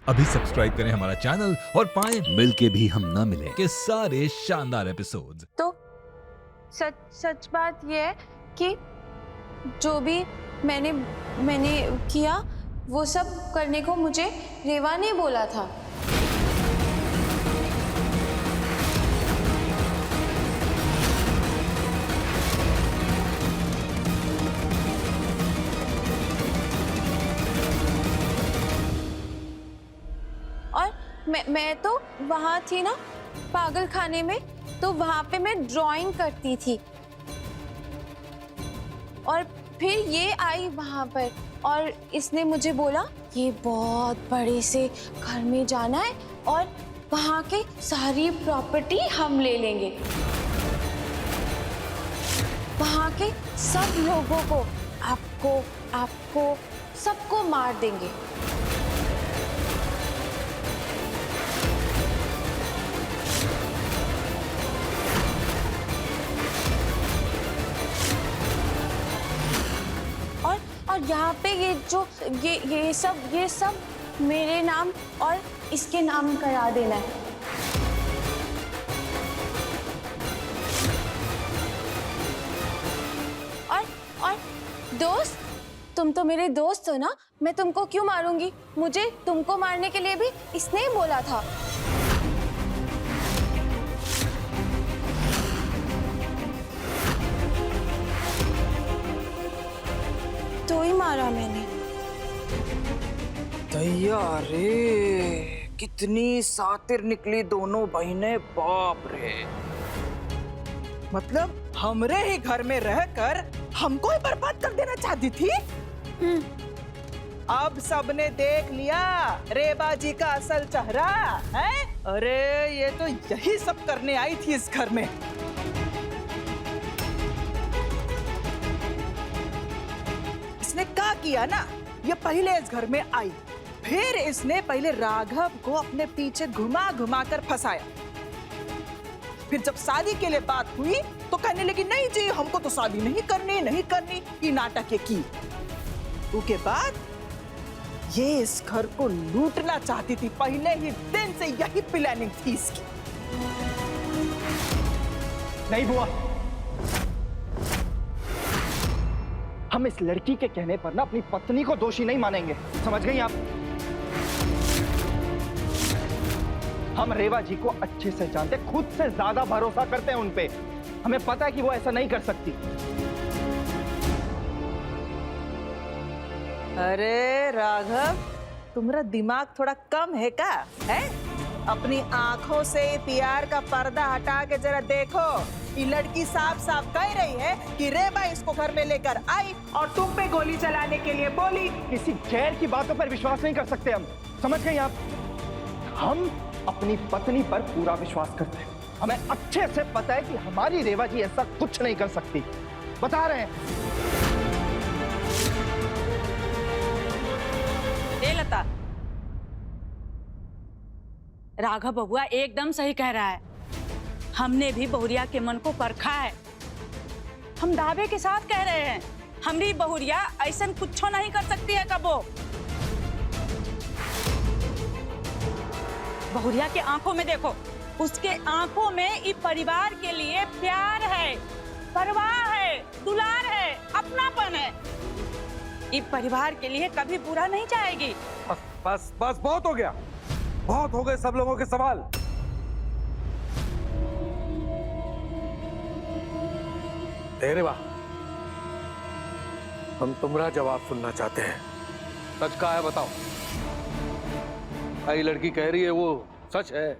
अभी सब्सक्राइब करें हमारा चैनल और पाएं मिलके भी हम ना मिले के सारे शानदार एपिसोड्स। तो सच सच बात ये है कि जो भी मैंने किया वो सब करने को मुझे रेवा ने बोला था। और मैं तो वहाँ थी ना पागल खाने में, तो वहाँ पे मैं ड्राइंग करती थी और फिर ये आई वहाँ पर और इसने मुझे बोला ये बहुत बड़े से घर में जाना है और वहाँ के सारी प्रॉपर्टी हम ले लेंगे, वहाँ के सब लोगों को आपको सबको मार देंगे। और यहाँ पे ये सब मेरे नाम और इसके नाम करा देना है। और दोस्त, तुम तो मेरे दोस्त हो ना, मैं तुमको क्यों मारूंगी? मुझे तुमको मारने के लिए भी इसने ही बोला था। तो ही मारा मैंने। दैया रे, कितनी सातिर निकली दोनों बहनें, बाप रे। मतलब हमरे ही घर में रहकर हमको ही बर्बाद कर देना चाहती थी। अब सबने देख लिया रेबा जी का असल चेहरा है। अरे ये तो यही सब करने आई थी इस घर में। इसने क्या किया ना, ये पहले इस घर में आई, फिर इसने पहले राघव को अपने पीछे घुमा घुमा कर फंसाया। फिर जब शादी के लिए बात हुई तो कहने लगी नहीं जी हमको तो शादी नहीं करनी, ये नाटक ये की। उसके बाद ये इस घर को लूटना चाहती थी, पहले ही दिन से यही प्लानिंग थी इसकी। नहीं बुआ, हम इस लड़की के कहने पर ना अपनी पत्नी को दोषी नहीं मानेंगे, समझ गई आप? हम रेवा जी को अच्छे से जानते, खुद से ज्यादा भरोसा करते हैं उनपे। हमें पता है कि वो ऐसा नहीं कर सकती। अरे राघव, तुम्हारा दिमाग थोड़ा कम है क्या? है? अपनी आंखों से प्यार का पर्दा हटा के जरा देखो। ये लड़की साफ साफ कह रही है कि रेबा इसको घर में लेकर आई और तुम पे गोली चलाने के लिए बोली। किसी गैर की बातों पर विश्वास नहीं कर सकते हम, समझ गई आप? हम अपनी पत्नी पर पूरा विश्वास करते हैं। हमें अच्छे से पता है कि हमारी रेवा जी ऐसा कुछ नहीं कर सकती, बता रहे हैं। लता, राघव बबुआ एकदम सही कह रहा है। हमने भी बहुरिया के मन को परखा है। हम दावे के साथ कह रहे हैं, हमारी बहुरिया ऐसा कुछ नहीं कर सकती है कबो। बहुरिया के आंखों में देखो, उसके आंखों में इस परिवार के लिए प्यार है, परवाह है, दुलार है, अपनापन है। इस परिवार के लिए कभी बुरा नहीं चाहेगी। बस बस बस, बहुत हो गया, बहुत हो गए सब लोगों के सवाल। रेवा, हम तुम्हारा जवाब सुनना चाहते हैं। सच का है बताओ। ये लड़की कह रही है वो सच है?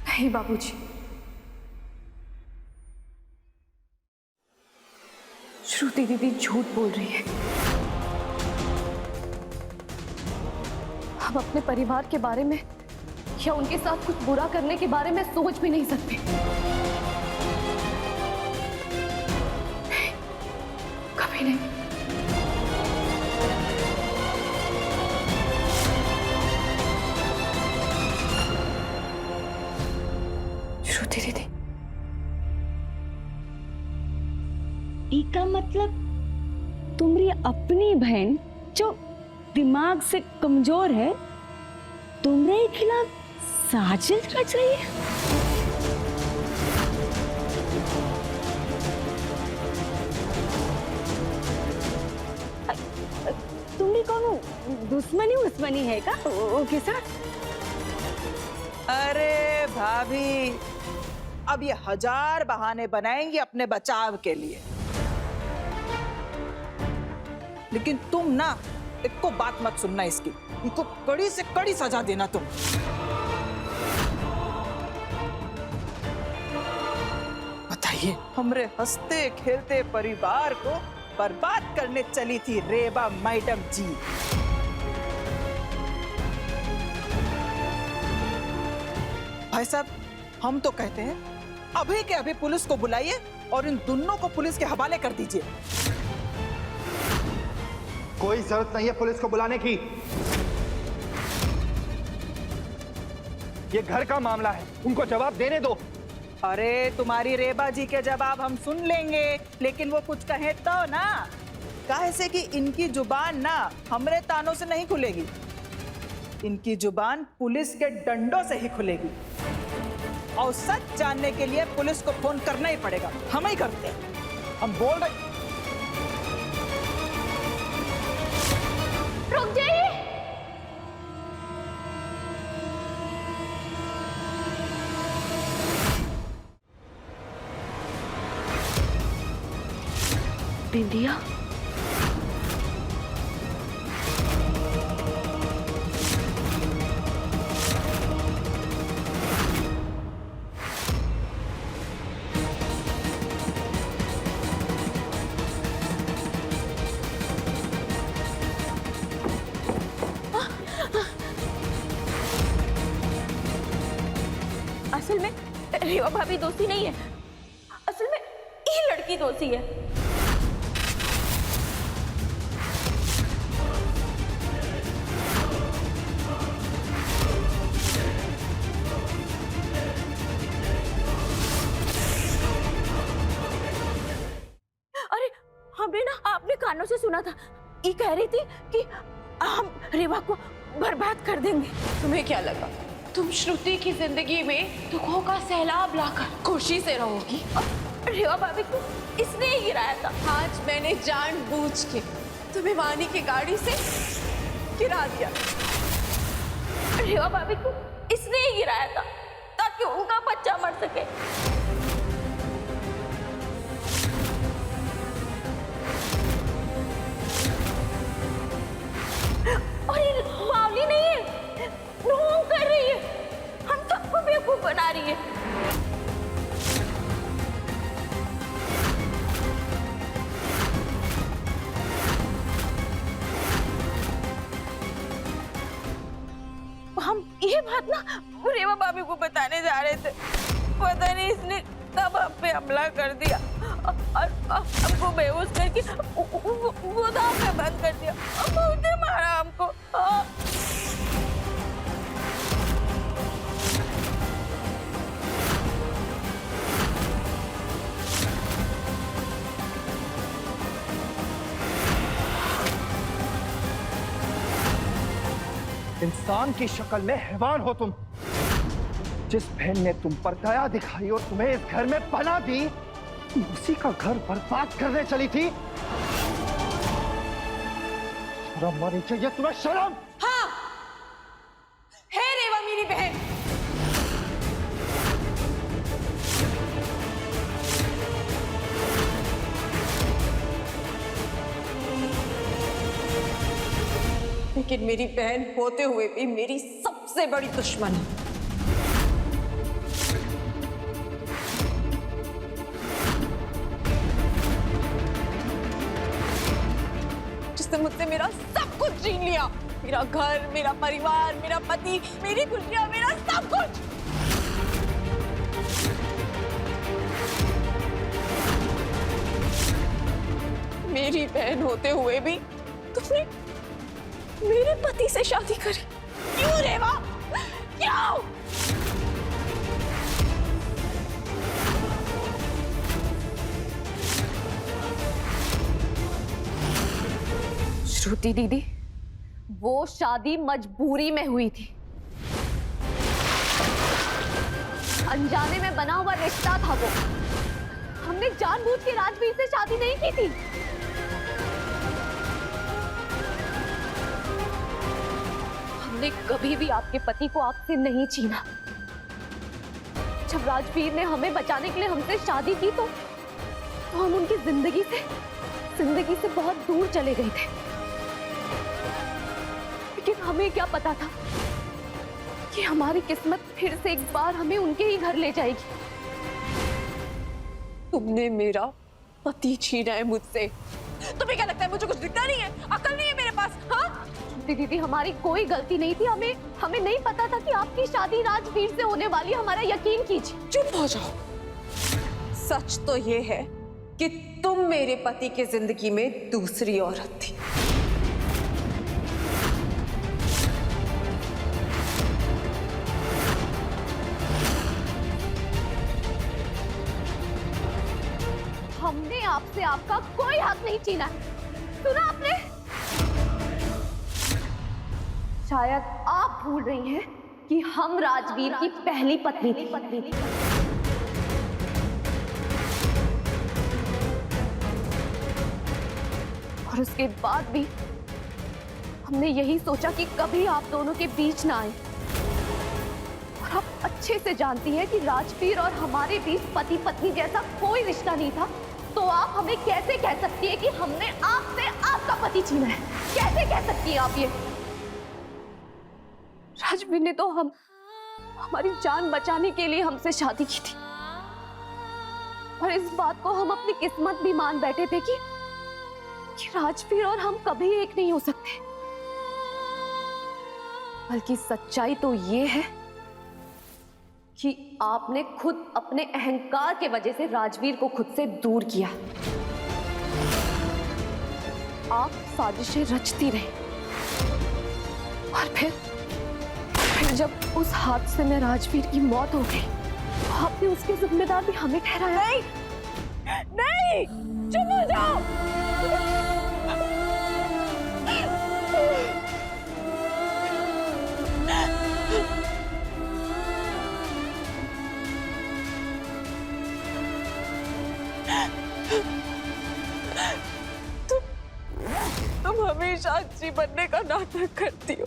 नहीं बाबूजी, श्रुति दीदी झूठ बोल रही है। हम अपने परिवार के बारे में या उनके साथ कुछ बुरा करने के बारे में सोच भी नहीं सकते। कभी नहीं। श्रुति दीदी, इसका मतलब तुम्हारी अपनी बहन जो दिमाग से कमजोर है तुम्हारे खिलाफ साजिश रच रही है। तुम्हारी कौन दुश्मनी है का ओके साथ? अरे भाभी, अब ये 1000 बहाने बनाएंगी अपने बचाव के लिए, लेकिन तुम ना एक को बात मत सुनना इसकी, इनको कड़ी से कड़ी सजा देना तुम। बताइए, हमरे हंसते खेलते परिवार को बर्बाद करने चली थी रेवा मैडम जी। भाई साहब, हम तो कहते हैं अभी के अभी पुलिस को बुलाइए और इन दोनों को पुलिस के हवाले कर दीजिए। कोई जरूरत नहीं है पुलिस को बुलाने की। ये घर का मामला है, उनको जवाब देने दो। अरे तुम्हारी रेबा जी के जवाब हम सुन लेंगे, लेकिन वो कुछ कहे तो ना, काहे से कि इनकी जुबान ना हमरे तानों से नहीं खुलेगी, इनकी जुबान पुलिस के डंडों से ही खुलेगी। और सच जानने के लिए पुलिस को फोन करना ही पड़ेगा, हम ही करते हैं। हम बोल रहे। रुक जाइए। बिंदिया, असल में रेवा भाभी दोषी नहीं है, असल में ये लड़की दोषी है। अरे हमने ना आपने कानों से सुना था, ये कह रही थी कि हम रेवा को बर्बाद कर देंगे। तुम्हें क्या लगा तुम श्रुति की जिंदगी में दुखों का सैलाब लाकर खुशी से रहोगी? रेवा भाभी को इसने ही गिराया था। आज मैंने जानबूझ के तुम्हें वानी की गाड़ी से गिरा दिया। रेवा भाभी को इसने ही गिराया था ताकि उनका बच्चा मर सके। और ये बावली नहीं है, ढोंग कर रही है, हम सबको बेवकूफ बना रही है। हम ये बात ना रेवा भाभी को बताने जा रहे थे, पता नहीं इसने कब हम पे हमला कर दिया और हमको बेहोश करके गोदाम में बंद कर दिया, बहुत मारा हमको। इंसान की शक्ल में हैवान हो तुम। जिस बहन ने तुम पर दया दिखाई और तुम्हें इस घर में पनाह दी, तुम उसी का घर बर्बाद करने चली थी। शर्म आनी चाहिए तुम्हें, शर्म। हाँ, है रेवा मेरी बहन। लेकिन मेरी बहन होते हुए भी मेरी सबसे बड़ी दुश्मन है। जिसने मुझसे मेरा सब कुछ छीन लिया, मेरा घर, मेरा परिवार, मेरा पति, मेरी खुशियां, मेरा सब कुछ। मेरी बहन होते हुए भी तुमने मेरे पति से शादी करी। क्यों रेवा, क्यों? श्रुति दीदी, वो शादी मजबूरी में हुई थी। अनजाने में बना हुआ रिश्ता था वो। हमने जानबूझ के राजवीर से शादी नहीं की थी। हमने कभी भी आपके पति को आपसे नहीं छीना। जब राजवीर ने हमें बचाने के लिए हमसे शादी की तो हम उनकी जिंदगी से बहुत दूर चले गए थे। लेकिन हमें क्या पता था कि हमारी किस्मत फिर से एक बार हमें उनके ही घर ले जाएगी। तुमने मेरा पति छीना है मुझसे। तुम्हें क्या लगता है मुझे कुछ दिखता नहीं है? अकल नहीं है मेरे पास? हाँ दीदी, हमारी कोई गलती नहीं थी। हमें नहीं पता था कि आपकी शादी राजवीर से होने वाली। हमारा यकीन कीजिए। चुप हो जाओ। सच तो ये है कि तुम मेरे पति की जिंदगी में दूसरी औरत थी। हमने आपसे आपका कोई हक नहीं छीना। सुना आपने? शायद आप भूल रही हैं कि हम राजवीर की पहली पत्नी थी। और उसके बाद भी हमने यही सोचा कि कभी आप दोनों के बीच ना आए। और आप अच्छे से जानती हैं कि राजवीर और हमारे बीच पति पत्नी जैसा कोई रिश्ता नहीं था। तो आप हमें कैसे कह सकती है कि हमने आपसे आपका पति छीना है? कैसे कह सकती हैं आप ये? राजवीर ने तो हमारी जान बचाने के लिए हमसे शादी की थी। और इस बात को हम अपनी किस्मत भी मान बैठे थे कि राजवीर और हम कभी एक नहीं हो सकते। बल्कि सच्चाई तो ये है कि आपने खुद अपने अहंकार के वजह से राजवीर को खुद से दूर किया। आप साजिशें रचती रही और फिर जब उस हादसे में राजवीर की मौत हो गई तो आपने उसके जिम्मेदार भी हमें ठहराया। नहीं, चुप हो जाओ। तुम हमेशा अच्छी बनने का नाटक करती हो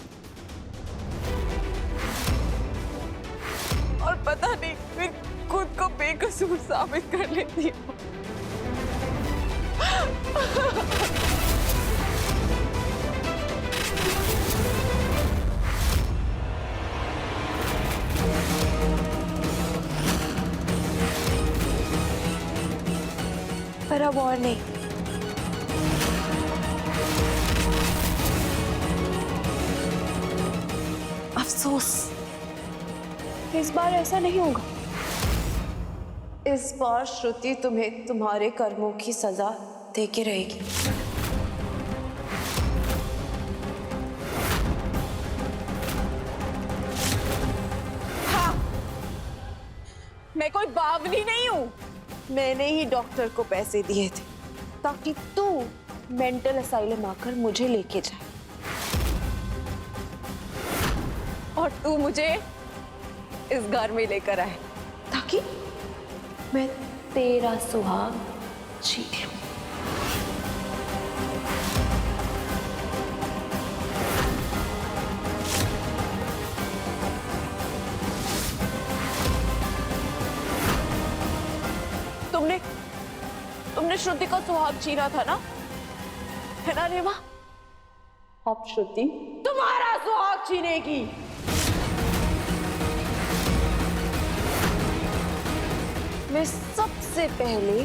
और पता नहीं फिर खुद को बेकसूर साबित कर लेती हो। पर अब और नहीं। अफसोस, इस बार ऐसा नहीं होगा। इस बार श्रुति तुम्हें तुम्हारे कर्मों की सजा देके रहेगी। हाँ, मैं कोई बावनी नहीं हूं। मैंने ही डॉक्टर को पैसे दिए थे ताकि तू मेंटल असाइलम आकर मुझे लेके जाए, और तू मुझे इस घर में लेकर आए ताकि मैं तेरा सुहाग जी लूं। तुमने श्रुति का सुहाग छीना था ना, है ना रेवा? अब श्रुति तुम्हारा सुहाग छीनेगी। मैं सबसे पहले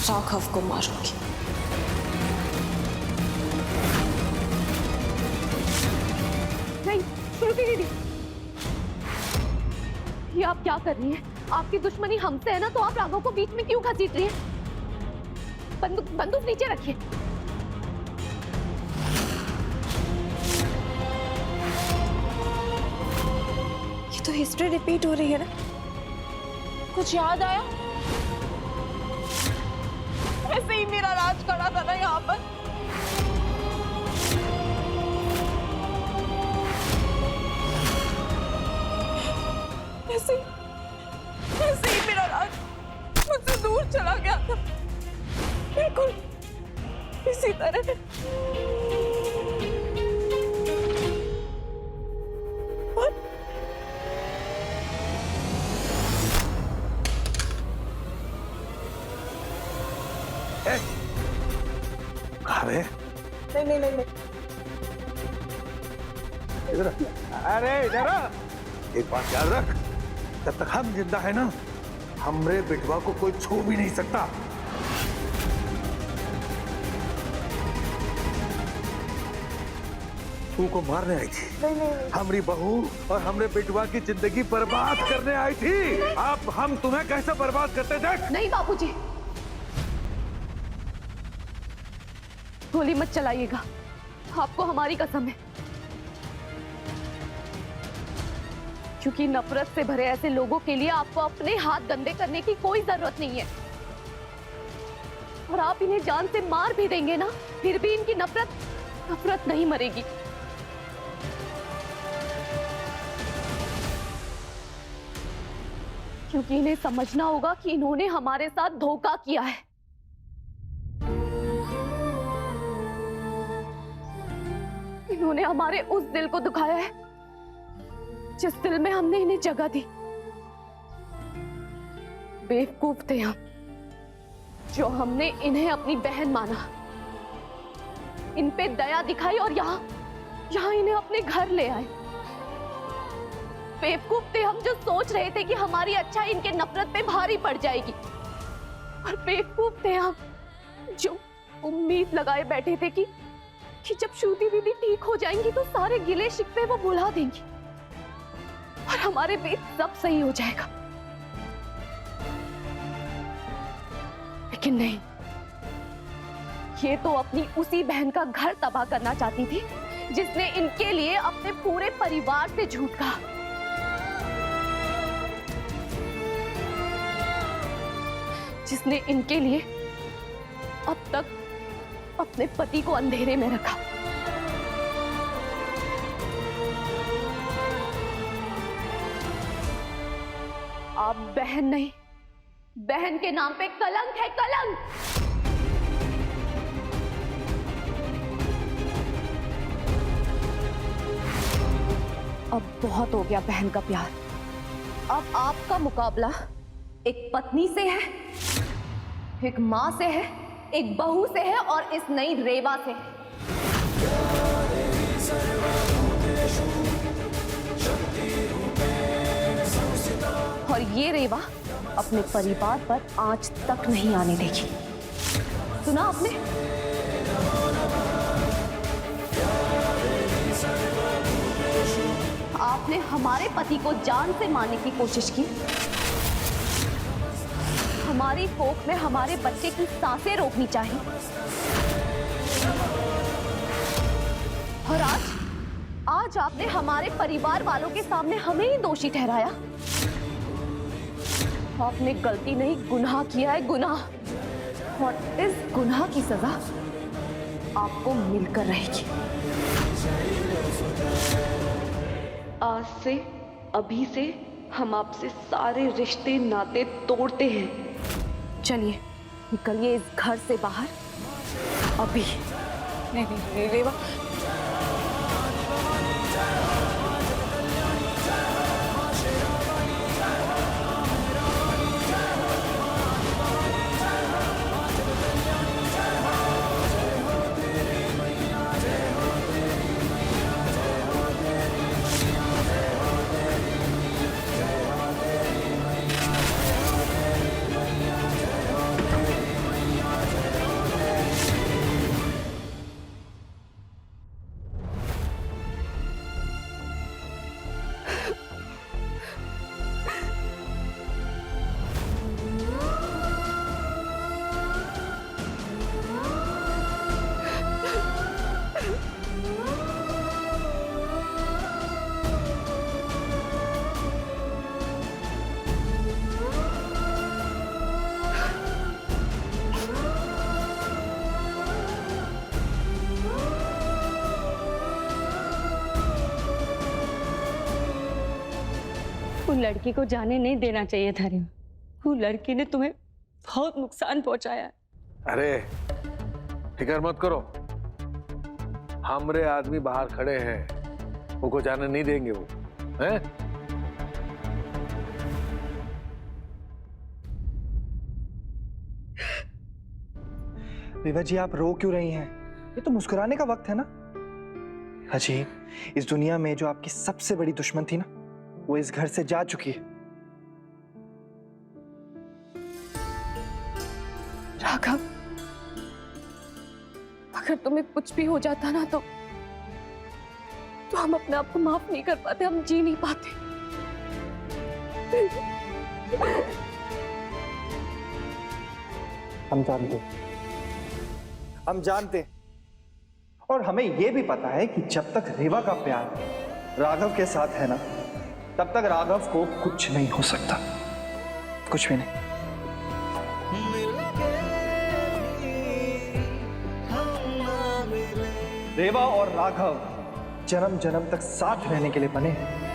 राघव को मारूंगी। नहीं श्रुति दीदी, ये आप क्या कर रही हैं? आपकी दुश्मनी हमसे है ना, तो आप राघव को बीच में क्यों घसीट रही हैं? बंदूक नीचे रखिए। ये तो हिस्ट्री रिपीट हो रही है ना? कुछ याद आया? से ही मेरा राज खड़ा था ना यहाँ पर। ऐसे ही मेरा राज मुझसे दूर चला गया था, बिल्कुल इसी तरह। अरे नहीं। इधर अरे इधर आ। एक बात याद रख, जब तक हम जिंदा है ना, हमरे बिटवा को कोई छू भी नहीं सकता। तू को मारने आई थी, हमरी बहू और हमरे बिटवा की जिंदगी बर्बाद करने आई थी। अब हम तुम्हें कैसे बर्बाद करते देख। नहीं बाबूजी, गोली मत चलाइएगा, आपको हमारी कसम है। क्योंकि नफरत से भरे ऐसे लोगों के लिए आपको अपने हाथ गंदे करने की कोई जरूरत नहीं है। और आप इन्हें जान से मार भी देंगे ना, फिर भी इनकी नफरत नहीं मरेगी। क्योंकि इन्हें समझना होगा कि इन्होंने हमारे साथ धोखा किया है। इन्होंने हमारे उस दिल को दुखाया है जिस दिल में हमने इन्हें जगह दी। बेवकूफ थे हम जो हमने इन्हें अपनी बहन माना, इन पे दया दिखाई और यहाँ इन्हें अपने घर ले आए। बेवकूफ थे हम जो सोच रहे थे कि हमारी अच्छाई इनके नफरत पे भारी पड़ जाएगी। और बेवकूफ थे हम जो उम्मीद लगाए बैठे थे कि जब श्रुति दीदी ठीक हो जाएंगी तो सारे गिले शिकवे वो भुला देंगी और हमारे बीच सब सही हो जाएगा। लेकिन नहीं, ये तो अपनी उसी बहन का घर तबाह करना चाहती थी जिसने इनके लिए अपने पूरे परिवार से झूठ कहा। जिसने इनके लिए अब तक अपने पति को अंधेरे में रखा। आप बहन नहीं, बहन के नाम पे कलंक है, कलंक। अब बहुत हो गया बहन का प्यार। अब आपका मुकाबला एक पत्नी से है, एक मां से है, एक बहू से है और इस नई रेवा से है। और ये रेवा अपने परिवार पर आंच तक नहीं आने देगी। सुना आपने? आपने हमारे पति को जान से मारने की कोशिश की, हमारी कोख में हमारे बच्चे की सांसें रोकनी चाहिए। और आज आपने हमारे परिवार वालों के सामने हमें ही दोषी ठहराया। आपने गलती नहीं, गुनाह किया है, गुनाह। और इस गुनाह की सजा आपको मिलकर रहेगी। आज से, अभी से हम आपसे सारे रिश्ते नाते तोड़ते हैं। चलिए निकलिए इस घर से बाहर अभी। नहीं रेवा, उन लड़की को जाने नहीं देना चाहिए था रे। वो लड़की ने तुम्हें बहुत नुकसान पहुंचाया है। अरे फिक्र मत करो, हमरे आदमी बाहर खड़े हैं, वो को जाने नहीं देंगे वो, हैं? विभा जी आप रो क्यों रही हैं? ये तो मुस्कुराने का वक्त है ना। अजीब, इस दुनिया में जो आपकी सबसे बड़ी दुश्मन थी ना, वो इस घर से जा चुकी है। राघव, अगर तुम्हें कुछ भी हो जाता ना तो हम अपने आप को माफ नहीं कर पाते, हम जी नहीं पाते। हम जानते और हमें यह भी पता है कि जब तक रेवा का प्यार राघव के साथ है ना, तब तक राघव को कुछ नहीं हो सकता, कुछ भी नहीं। रेवा और राघव जन्म जन्म तक साथ रहने के लिए बने हैं।